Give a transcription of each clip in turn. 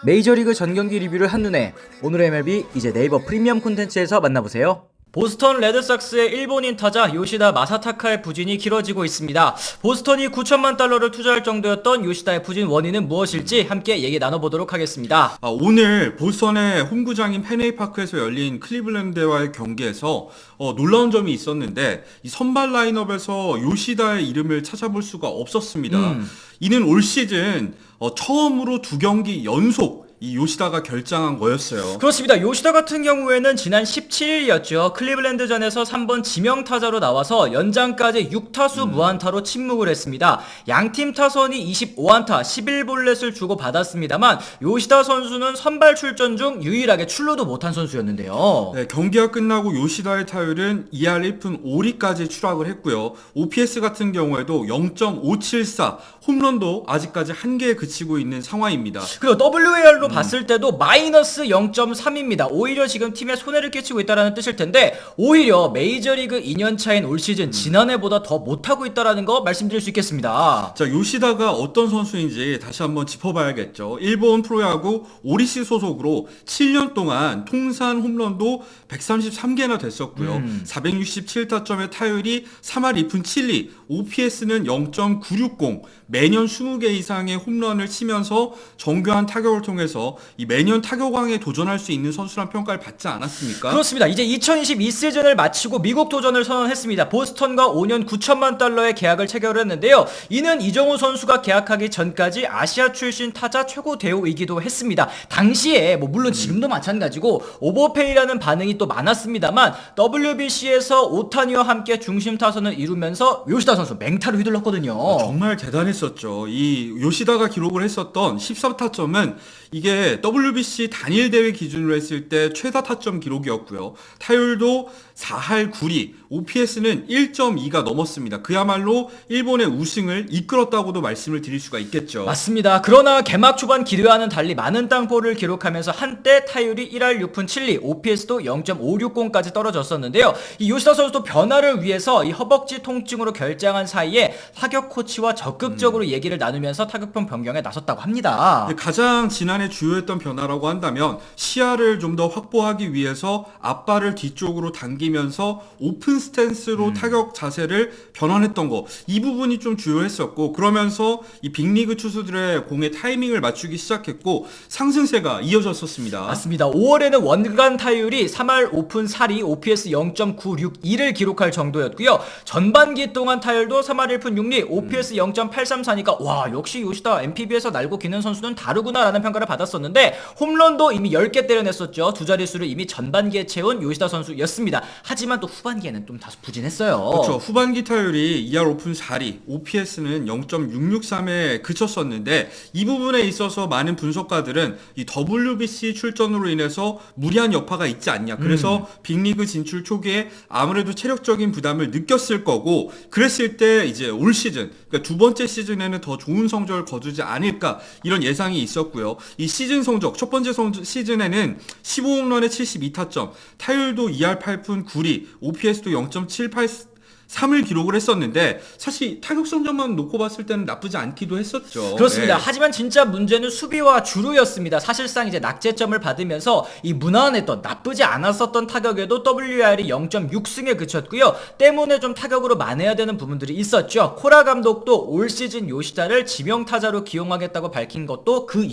메이저리그 전경기 리뷰를 한눈에 오늘의 MLB 이제 네이버 프리미엄 콘텐츠에서 만나보세요. 보스턴 레드삭스의 일본인 타자 요시다 마사타카의 부진이 길어지고 있습니다. 보스턴이 9천만 달러를 투자할 정도였던 요시다의 부진 원인은 무엇일지 함께 얘기 나눠보도록 하겠습니다. 오늘 보스턴의 홈구장인 페네이 파크에서 열린 클리블랜드와의 경기에서 놀라운 점이 있었는데 이 선발 라인업에서 요시다의 이름을 찾아볼 수가 없었습니다. 이는 올 시즌 처음으로 2경기 연속 이 요시다가 결장한 거였어요. 그렇습니다. 요시다 같은 경우에는 지난 17일이었죠. 클리블랜드전에서 3번 지명타자로 나와서 연장까지 6타수 무안타로 침묵을 했습니다. 양팀 타선이 25안타 11볼넷을 주고 받았습니다만 요시다 선수는 선발 출전 중 유일하게 출루도 못한 선수였는데요. 네, 경기가 끝나고 요시다의 타율은 2할 1푼 5리까지 추락을 했고요. OPS 같은 경우에도 0.574, 홈런도 아직까지 한 개에 그치고 있는 상황입니다. 그리고 WAR로 봤을 때도 마이너스 0.3입니다. 오히려 지금 팀에 손해를 끼치고 있다는 뜻일 텐데 오히려 메이저리그 2년차인 올 시즌 지난해보다 더 못하고 있다는 거 말씀드릴 수 있겠습니다. 자, 요시다가 어떤 선수인지 다시 한번 짚어봐야겠죠. 일본 프로야구 오리시 소속으로 7년 동안 통산 홈런도 133개나 됐었고요. 467타점의 타율이 3할 2푼 7리, OPS는 0.960, 매년 20개 이상의 홈런을 치면서 정교한 타격을 통해서 이 매년 타격왕에 도전할 수 있는 선수란 평가를 받지 않았습니까? 그렇습니다. 이제 2022 시즌을 마치고 미국 도전을 선언했습니다. 보스턴과 5년 9천만 달러의 계약을 체결했는데요. 이는 이정우 선수가 계약하기 전까지 아시아 출신 타자 최고 대우이기도 했습니다. 당시에 물론 지금도 마찬가지고 오버페이라는 반응이 또 많았습니다만 WBC에서 오타니와 함께 중심 타선을 이루면서 요시다 선수 맹타를 휘둘렀거든요. 정말 대단했었죠. 이 요시다가 기록을 했었던 13타점은 이게 WBC 단일 대회 기준으로 했을 때 최다 타점 기록이었고요. 타율도 4할 9리, OPS는 1.2가 넘었습니다. 그야말로 일본의 우승을 이끌었다고도 말씀을 드릴 수가 있겠죠. 맞습니다. 그러나 개막 초반 기대와는 달리 많은 땅볼을 기록하면서 한때 타율이 1할 6푼 7리, OPS도 0.560까지 떨어졌었는데요. 이 요시다 선수도 변화를 위해서 이 허벅지 통증으로 결장한 사이에 타격 코치와 적극적으로 얘기를 나누면서 타격폼 변경에 나섰다고 합니다. 가장 지난해 주요했던 변화라고 한다면 시야를 좀 더 확보하기 위해서 앞발을 뒤쪽으로 당기면서 오픈 스탠스로 타격 자세를 변환했던 거, 이 부분이 좀 주요했었고, 그러면서 이 빅리그 투수들의 공의 타이밍을 맞추기 시작했고 상승세가 이어졌었습니다. 맞습니다. 5월에는 원간 타율이 3할 5푼 4리, OPS 0.962를 기록할 정도였고요. 전반기 동안 타율도 3할 1푼 6리, OPS 0.834니까 와, 역시 요시다 NPB에서 날고 기는 선수는 다르구나라는 평가를 받았었는데 홈런도 이미 10개 때려냈었죠. 두 자릿수를 이미 전반기에 채운 요시다 선수였습니다. 하지만 또 후반기에는 좀 다소 부진했어요. 그렇죠. 후반기 타율이 2할 5푼 4리, OPS는 0.663에 그쳤었는데 이 부분에 있어서 많은 분석가들은 이 WBC 출전으로 인해서 무리한 여파가 있지 않냐. 그래서 빅리그 진출 초기에 아무래도 체력적인 부담을 느꼈을 거고, 그랬을 때 이제 올 시즌, 그러니까 두 번째 시즌에는 더 좋은 성적을 거두지 않을까, 이런 예상이 있었고요. 이 시즌 성적, 첫 번째 시즌에는 15홈런에 72타점, 타율도 2할 8푼 9리, OPS도 0.783을 기록을 했었는데 사실 타격 성적만 놓고 봤을 때는 나쁘지 않기도 했었죠. 그렇습니다. 네. 하지만 진짜 문제는 수비와 주루였습니다. 사실상 이제 낙제점을 받으면서 이 무난했던, 나쁘지 않았었던 타격에도 WR이 0.6승에 그쳤고요. 때문에 좀 타격으로 만회해야 되는 부분들이 있었죠. 코라 감독도 올 시즌 요시다를 지명타자로 기용하겠다고 밝힌 것도 그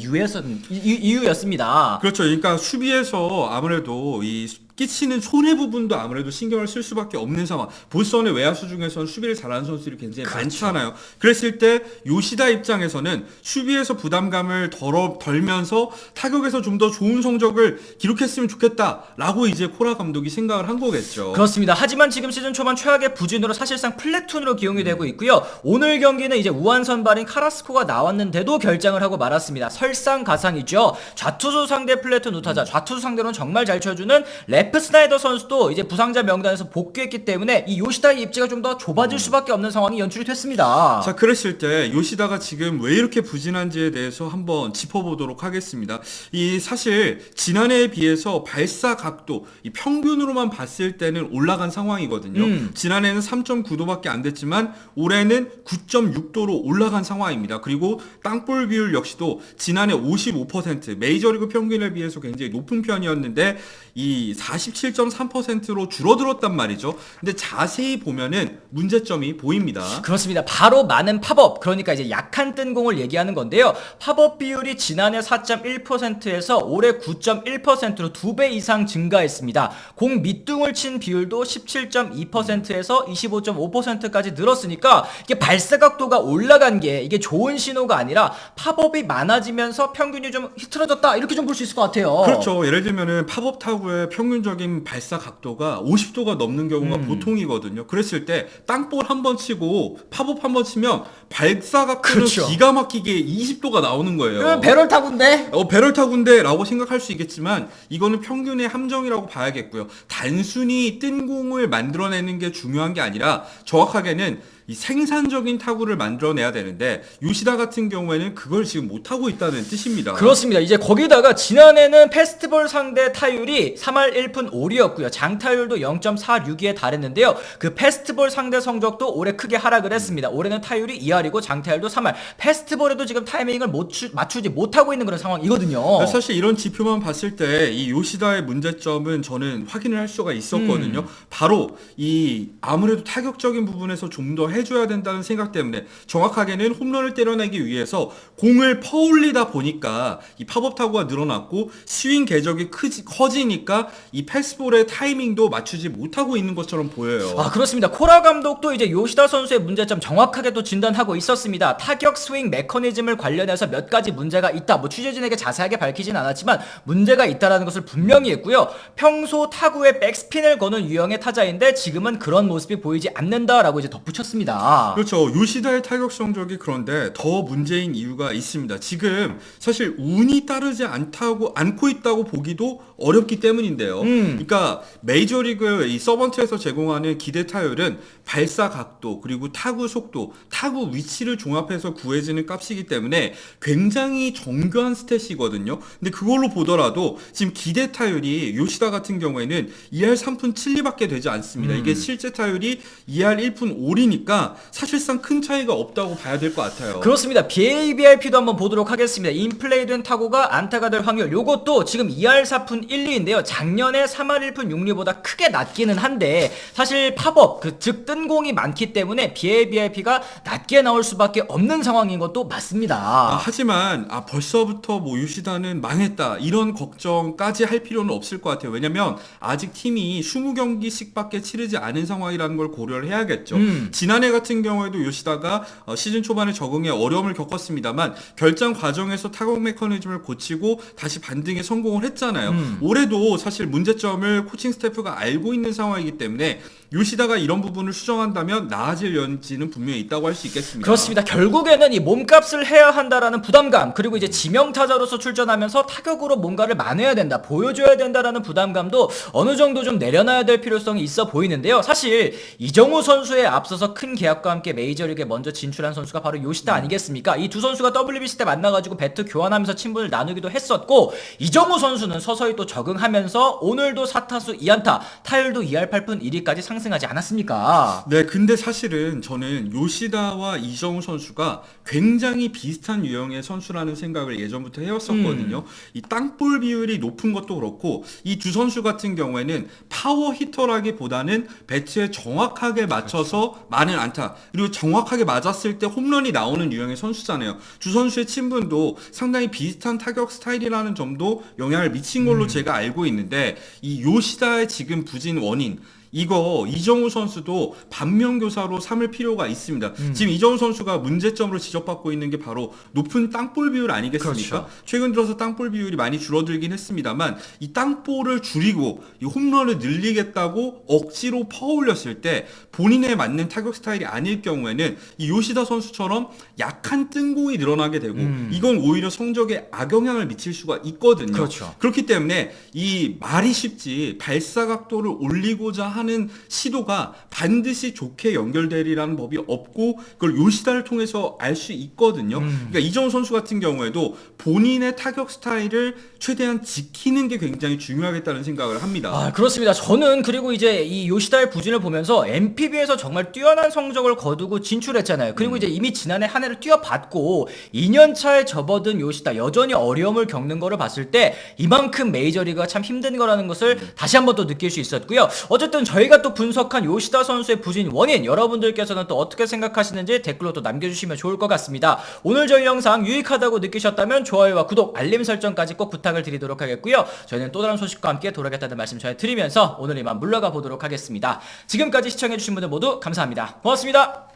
이유였습니다. 그렇죠. 그러니까 수비에서 아무래도 이 끼치는 손해 부분도 아무래도 신경을 쓸 수밖에 없는 상황. 보스턴의 외야수 중에서는 수비를 잘하는 선수들이 굉장히 많잖아요. 그랬을 때 요시다 입장에서는 수비에서 부담감을 덜면서 타격에서 좀 더 좋은 성적을 기록했으면 좋겠다라고 이제 코라 감독이 생각을 한 거겠죠. 그렇습니다. 하지만 지금 시즌 초반 최악의 부진으로 사실상 플래툰으로 기용이 되고 있고요. 오늘 경기는 이제 우한 선발인 카라스코가 나왔는데도 결장을 하고 말았습니다. 설상가상이죠. 좌투수 상대 플래툰 우타자, 좌투수 상대로는 정말 잘 쳐주는 랩 래프 스나이더 선수도 이제 부상자 명단에서 복귀했기 때문에 이 요시다의 입지가 좀 더 좁아질 수밖에 없는 상황이 연출이 됐습니다. 자, 그랬을 때 요시다가 지금 왜 이렇게 부진한지에 대해서 한번 짚어보도록 하겠습니다. 이 사실 지난해에 비해서 발사 각도 이 평균으로만 봤을 때는 올라간 상황이거든요. 지난해는 3.9도밖에 안 됐지만 올해는 9.6도로 올라간 상황입니다. 그리고 땅볼 비율 역시도 지난해 55% 메이저리그 평균에 비해서 굉장히 높은 편이었는데 이 47.3%로 줄어들었단 말이죠. 근데 자세히 보면은 문제점이 보입니다. 그렇습니다. 바로 많은 팝업, 그러니까 이제 약한 뜬 공을 얘기하는 건데요. 팝업 비율이 지난해 4.1%에서 올해 9.1%로 2배 이상 증가했습니다. 공 밑둥을 친 비율도 17.2%에서 25.5%까지 늘었으니까 이게 발사 각도가 올라간 게 이게 좋은 신호가 아니라 팝업이 많아지면서 평균이 좀 흐트러졌다, 이렇게 좀 볼 수 있을 것 같아요. 그렇죠. 예를 들면은 팝업 타구의 평균적인 발사 각도가 50도가 넘는 경우가 보통이거든요. 그랬을 때 땅볼 한 번 치고 팝업 한 번 치면 발사 각도는 그렇죠. 기가 막히게 20도가 나오는 거예요. 배럴 타구인데? 배럴 타구인데 라고 생각할 수 있겠지만 이거는 평균의 함정이라고 봐야겠고요. 단순히 뜬 공을 만들어내는 게 중요한 게 아니라 정확하게는 이 생산적인 타구를 만들어내야 되는데 요시다 같은 경우에는 그걸 지금 못하고 있다는 뜻입니다. 그렇습니다. 이제 거기다가 지난해는 페스티벌 상대 타율이 3할 1푼 5리였고요. 장타율도 0.46에 달했는데요. 그 페스티벌 상대 성적도 올해 크게 하락을 했습니다. 올해는 타율이 2할이고 장타율도 3할. 페스티벌에도 지금 타이밍을 맞추지 못하고 있는 그런 상황이거든요. 사실 이런 지표만 봤을 때 이 요시다의 문제점은 저는 확인을 할 수가 있었거든요. 바로 이 아무래도 타격적인 부분에서 좀 더 해줘야 된다는 생각 때문에 정확하게는 홈런을 때려내기 위해서 공을 퍼올리다 보니까 이 팝업 타구가 늘어났고 스윙 궤적이 커지니까 이 패스볼의 타이밍도 맞추지 못하고 있는 것처럼 보여요. 아, 그렇습니다. 코라 감독도 이제 요시다 선수의 문제점 정확하게 또 진단하고 있었습니다. 타격 스윙 메커니즘을 관련해서 몇 가지 문제가 있다. 뭐 취재진에게 자세하게 밝히진 않았지만 문제가 있다라는 것을 분명히 했고요. 평소 타구에 백스핀을 거는 유형의 타자인데 지금은 그런 모습이 보이지 않는다라고 이제 덧붙였습니다. 그렇죠. 요시다의 타격 성적이 그런데 더 문제인 이유가 있습니다. 지금 사실 운이 따르지 않고 있다고 보기도 어렵기 때문인데요. 그러니까 메이저리그 이 서번트에서 제공하는 기대 타율은 발사 각도 그리고 타구 속도, 타구 위치를 종합해서 구해지는 값이기 때문에 굉장히 정교한 스탯이거든요. 근데 그걸로 보더라도 지금 기대 타율이 요시다 같은 경우에는 2할 3푼 7리밖에 되지 않습니다. 이게 실제 타율이 2할 1푼 5리니까 사실상 큰 차이가 없다고 봐야 될 것 같아요. 그렇습니다. BABIP도 한번 보도록 하겠습니다. 인플레이된 타구가 안타가 될 확률, 요것도 지금 2할 4푼 1리인데요. 작년에 3할 1푼 6리보다 크게 낮기는 한데 사실 팝업, 즉 뜬 공이 많기 때문에 BABIP가 낮게 나올 수밖에 없는 상황인 것도 맞습니다. 하지만 벌써부터 뭐 요시다는 망했다 이런 걱정까지 할 필요는 없을 것 같아요. 왜냐면 아직 팀이 20경기씩밖에 치르지 않은 상황이라는 걸 고려를 해야겠죠. 지난해 같은 경우에도 요시다가 시즌 초반에 적응에 어려움을 겪었습니다만 결장 과정에서 타격 메커니즘을 고치고 다시 반등에 성공을 했잖아요. 올해도 사실 문제점을 코칭 스태프가 알고 있는 상황이기 때문에 요시다가 이런 부분을 수정한다면 나아질 여지는 분명히 있다고 할 수 있겠습니다. 그렇습니다. 결국에는 이 몸값을 해야 한다라는 부담감, 그리고 이제 지명타자로서 출전하면서 타격으로 뭔가를 만회해야 된다, 보여줘야 된다라는 부담감도 어느 정도 좀 내려놔야 될 필요성이 있어 보이는데요. 사실 이정우 선수에 앞서서 큰 계약과 함께 메이저리그에 먼저 진출한 선수가 바로 요시다 아니겠습니까? 이 두 선수가 WBC 때 만나가지고 배트 교환하면서 친분을 나누기도 했었고, 이정우 선수는 서서히 또 적응하면서 오늘도 4타수 2안타, 타율도 2할 8푼 1리까지 상승하지 않았습니까? 네, 근데 사실은 저는 요시다와 이정우 선수가 굉장히 비슷한 유형의 선수라는 생각을 예전부터 해왔었거든요. 이 땅볼 비율이 높은 것도 그렇고 이 두 선수 같은 경우에는 파워 히터라기보다는 배트에 정확하게 맞춰서 많은 안타, 그리고 정확하게 맞았을 때 홈런이 나오는 유형의 선수잖아요. 두 선수의 친분도 상당히 비슷한 타격 스타일이라는 점도 영향을 미친 걸로 제가 알고 있는데 이 요시다의 지금 부진 원인, 이거 이정우 선수도 반면교사로 삼을 필요가 있습니다. 지금 이정우 선수가 문제점으로 지적받고 있는 게 바로 높은 땅볼 비율 아니겠습니까? 그렇죠. 최근 들어서 땅볼 비율이 많이 줄어들긴 했습니다만 이 땅볼을 줄이고 이 홈런을 늘리겠다고 억지로 퍼올렸을 때 본인에 맞는 타격 스타일이 아닐 경우에는 이 요시다 선수처럼 약한 뜬공이 늘어나게 되고 이건 오히려 성적에 악영향을 미칠 수가 있거든요. 그렇죠. 그렇기 때문에 이 말이 쉽지 발사 각도를 올리고자 하는 시도가 반드시 좋게 연결되리라는 법이 없고 그걸 요시다를 통해서 알 수 있거든요. 그러니까 이정우 선수 같은 경우에도 본인의 타격 스타일을 최대한 지키는 게 굉장히 중요하겠다는 생각을 합니다. 아, 그렇습니다. 저는 그리고 이제 이 요시다의 부진을 보면서 NPB에서 정말 뛰어난 성적을 거두고 진출했잖아요. 그리고 이제 이미 지난해 한 해를 뛰어봤고 2년 차에 접어든 요시다 여전히 어려움을 겪는 거를 봤을 때 이만큼 메이저리그가 참 힘든 거라는 것을 다시 한번 또 느낄 수 있었고요. 어쨌든 저희가 또 분석한 요시다 선수의 부진 원인 여러분들께서는 또 어떻게 생각하시는지 댓글로 또 남겨주시면 좋을 것 같습니다. 오늘 저희 영상 유익하다고 느끼셨다면 좋아요와 구독, 알림 설정까지 꼭 부탁을 드리도록 하겠고요. 저희는 또 다른 소식과 함께 돌아오겠다는 말씀 전해드리면서 오늘 이만 물러가 보도록 하겠습니다. 지금까지 시청해주신 분들 모두 감사합니다. 고맙습니다.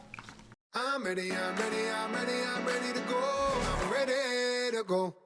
I'm ready to go. I'm ready to go.